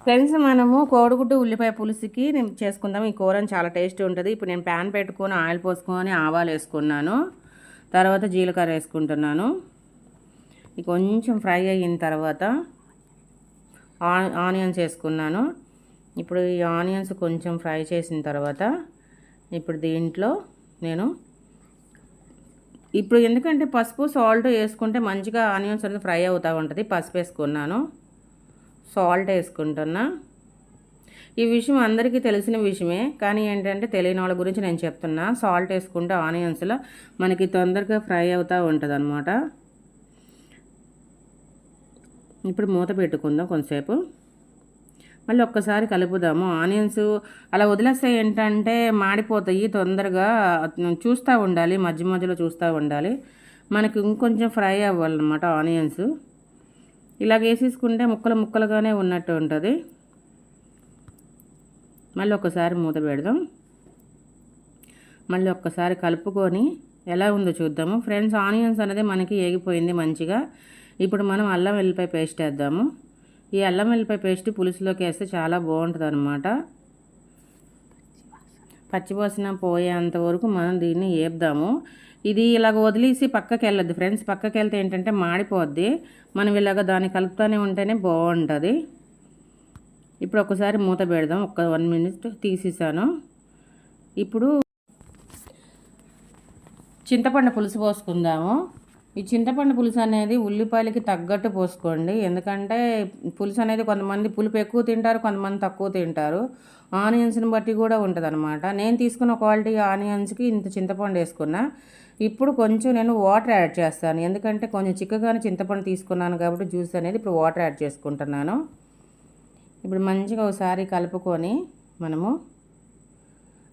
Friends, మనము కోడిగుడ్డు ఉల్లిపాయ పులుసుకి నేను చేసుకుందాం. ఈ కూర చాలా టేస్టీ ఉంటుంది. ఇప్పుడు నేను ప్యాన్ పెట్టుకొని ఆయిల్ పోసుకొని ఆవాలు వేసుకున్నాను. తర్వాత జీలకర్ర వేసుకుంటున్నాను. ఇది కొంచెం ఫ్రై అయిన తర్వాత ఆనియన్స్ వేసుకున్నాను. ఇప్పుడు ఈ ఆనియన్స్ కొంచెం ఫ్రై చేసిన తర్వాత ఇప్పుడు దీంట్లో నేను ఎందుకంటే పసుపు సాల్ట్ వేసుకుంటే మంచిగా ఆనియన్స్ అనేది ఫ్రై అవుతూ ఉంటుంది. పసుపు వేసుకున్నాను, సాల్ట్ వేసుకుంటున్నా. ఈ విషయం అందరికీ తెలిసిన విషయమే, కానీ ఏంటంటే తెలియని వాళ్ళ గురించి నేను చెప్తున్నా. సాల్ట్ వేసుకుంటే ఆనియన్స్లో మనకి తొందరగా ఫ్రై అవుతూ ఉంటుంది అన్నమాట. ఇప్పుడు మూత పెట్టుకుందాం కొంతసేపు, మళ్ళీ ఒక్కసారి కలుపుదాము. ఆనియన్స్ అలా వదిలేస్తే ఏంటంటే మాడిపోతాయి తొందరగా. చూస్తూ ఉండాలి, మధ్య మధ్యలో చూస్తూ ఉండాలి. మనకి ఇంకొంచెం ఫ్రై అవ్వాలన్నమాట ఆనియన్స్. ఇలాగ వేసేసుకుంటే ముక్కలు ముక్కలుగానే ఉన్నట్టు ఉంటుంది. మళ్ళీ ఒకసారి మూత పెడదాం, మళ్ళీ ఒక్కసారి కలుపుకొని ఎలా ఉందో చూద్దాము. ఫ్రెండ్స్, ఆనియన్స్ అనేది మనకి ఏగిపోయింది మంచిగా. ఇప్పుడు మనం అల్లం వెల్లిపాయ పేస్ట్ వేద్దాము. ఈ అల్లం వెల్లిపాయ పేస్ట్ పులుసులోకి వేస్తే చాలా బాగుంటుంది అన్నమాట. పచ్చివాసన పోయేంత వరకు మనం దీన్ని వేపుదాము. ఇది ఇలాగ వదిలేసి పక్కకి వెళ్ళొద్దు ఫ్రెండ్స్. పక్కకి వెళ్తే ఏంటంటే మాడిపోద్ది. మనం ఇలాగ దాన్ని కలుపుతూనే ఉంటేనే బాగుంటుంది. ఇప్పుడు ఒకసారి మూత పెడదాం. 1 మినిట్ తీసేసాను. ఇప్పుడు చింతపండు పులుసు పోసుకుందాము. ఈ చింతపండు పులుసు అనేది ఉల్లిపాయలకి తగ్గట్టు పోసుకోండి. ఎందుకంటే పులుసు అనేది కొంతమంది పులుపు ఎక్కువ తింటారు, కొంతమంది తక్కువ తింటారు. ఆనియన్స్ని బట్టి కూడా ఉంటుంది అనమాట. నేను తీసుకున్న క్వాలిటీ ఆనియన్స్కి ఇంత చింతపండు వేసుకున్నా. ఇప్పుడు కొంచెం నేను వాటర్ యాడ్ చేస్తాను, ఎందుకంటే కొంచెం చిక్కగానే చింతపండు తీసుకున్నాను కాబట్టి జ్యూస్ అనేది ఇప్పుడు వాటర్ యాడ్ చేసుకుంటున్నాను. ఇప్పుడు మంచిగా ఒకసారి కలుపుకొని మనము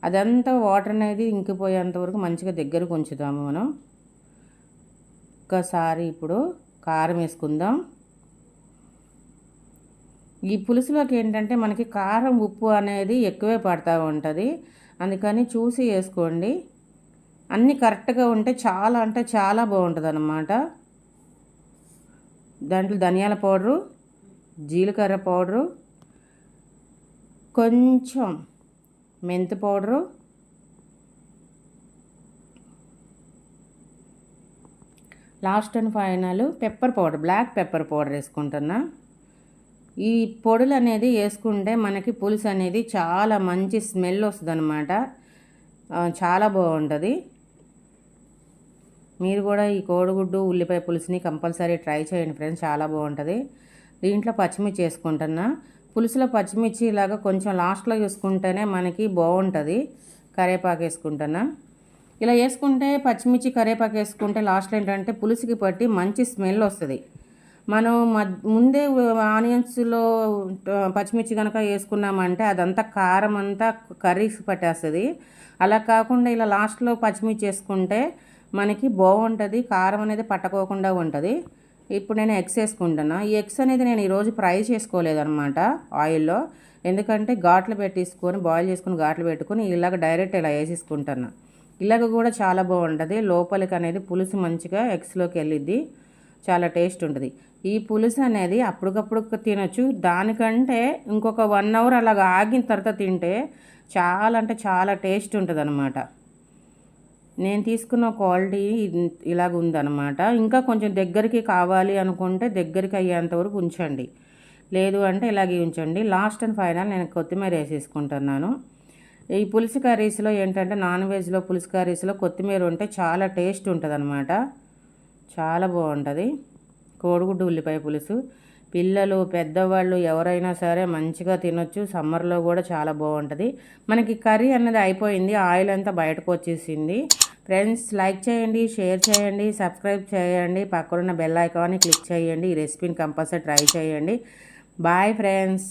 అదంతా వాటర్ అనేది ఇంకిపోయేంత వరకు మంచిగా దగ్గరకు ఉంచుదాము. మనం ఒక్కసారి ఇప్పుడు కారం వేసుకుందాం. ఈ పులుసులోకి ఏంటంటే మనకి కారం ఉప్పు అనేది ఎక్కువే పడుతూ ఉంటుంది, అందుకని చూసి వేసుకోండి. అన్నీ కరెక్ట్గా ఉంటే చాలా అంటే చాలా బాగుంటుంది అన్నమాట. దాంట్లో ధనియాల పౌడరు, జీలకర్ర పౌడరు, కొంచెం మెంతి powder, last and final pepper powder, black pepper powder వేసుకుంటున్నా. ఈ పొడులు అనేది వేసుకుంటే మనకి పులుసు అనేది చాలా మంచి స్మెల్ వస్తుంది అనమాట. చాలా బాగుంటుంది. మీరు కూడా ఈ కోడిగుడ్డు ఉల్లిపాయ పులుసుని కంపల్సరీ ట్రై చేయండి ఫ్రెండ్స్, చాలా బాగుంటుంది. దీంట్లో పచ్చిమిర్చి వేసుకుంటున్నా. పులుసులో పచ్చిమిర్చి ఇలాగా కొంచెం లాస్ట్లో వేసుకుంటేనే మనకి బాగుంటుంది. కరివేపాకు వేసుకుంటున్నా. ఇలా వేసుకుంటే పచ్చిమిర్చి కరివేపాకు వేసుకుంటే లాస్ట్లో ఏంటంటే పులుసుకి పట్టి మంచి స్మెల్ వస్తుంది. మనం ముందే ఆనియన్స్లో పచ్చిమిర్చి కనుక వేసుకున్నామంటే అదంతా కారం అంతా కర్రీస్ పట్టేస్తుంది. అలా కాకుండా ఇలా లాస్ట్లో పచ్చిమిర్చి వేసుకుంటే మనకి బాగుంటుంది, కారం అనేది పట్టుకోకుండా ఉంటుంది. ఇప్పుడు నేను ఎగ్స్ వేసుకుంటున్నా. ఈ ఎగ్స్ అనేది నేను ఈరోజు ఫ్రై చేసుకోలేదన్నమాట ఆయిల్లో, ఎందుకంటే ఘాట్లు పెట్టేసుకొని బాయిల్ చేసుకుని ఘాట్లు పెట్టుకొని ఇలాగ డైరెక్ట్ ఇలా వేసేసుకుంటున్నా. ఇలాగ కూడా చాలా బాగుంటుంది. లోపలికి అనేది పులుసు మంచిగా ఎగ్స్లోకి వెళ్ళిద్ది, చాలా టేస్ట్ ఉంటుంది. ఈ పులుసు అనేది అప్పటికప్పుడు తినొచ్చు, దానికంటే ఇంకొక 1 అవర్ అలాగ ఆగిన తర్వాత తింటే చాలా అంటే చాలా టేస్ట్ ఉంటుంది అనమాట. నేను తీసుకున్న క్వాలిటీ ఇలాగ ఉందన్నమాట. ఇంకా కొంచెం దగ్గరికి కావాలి అనుకుంటే దగ్గరికి అయ్యేంత వరకు ఉంచండి, లేదు అంటే ఇలాగే ఉంచండి. లాస్ట్ అండ్ ఫైనల్ నేను కొత్తిమీర వేసేసుకుంటున్నాను. ఈ పులుసు కర్రీస్లో ఏంటంటే నాన్ వెజ్లో పులుసు కర్రీస్లో కొత్తిమీర ఉంటే చాలా టేస్ట్ ఉంటుంది అనమాట. చాలా బాగుంటుంది కోడిగుడ్డు ఉల్లిపాయ పులుసు. పిల్లలు పెద్దవాళ్ళు ఎవరైనా సరే మంచిగా తినొచ్చు. సమ్మర్లో కూడా చాలా బాగుంటుంది. మనకి కర్రీ అన్నది అయిపోయింది, ఆయిల్ అంతా బయటకు వచ్చేసింది. ఫ్రెండ్స్, లైక్ చేయండి, షేర్ చేయండి, సబ్స్క్రైబ్ చేయండి, పక్కనున్న బెల్ ఐకాన్ని క్లిక్ చేయండి. ఈ రెసిపీని కంపల్సరీ ట్రై చేయండి. Bye friends.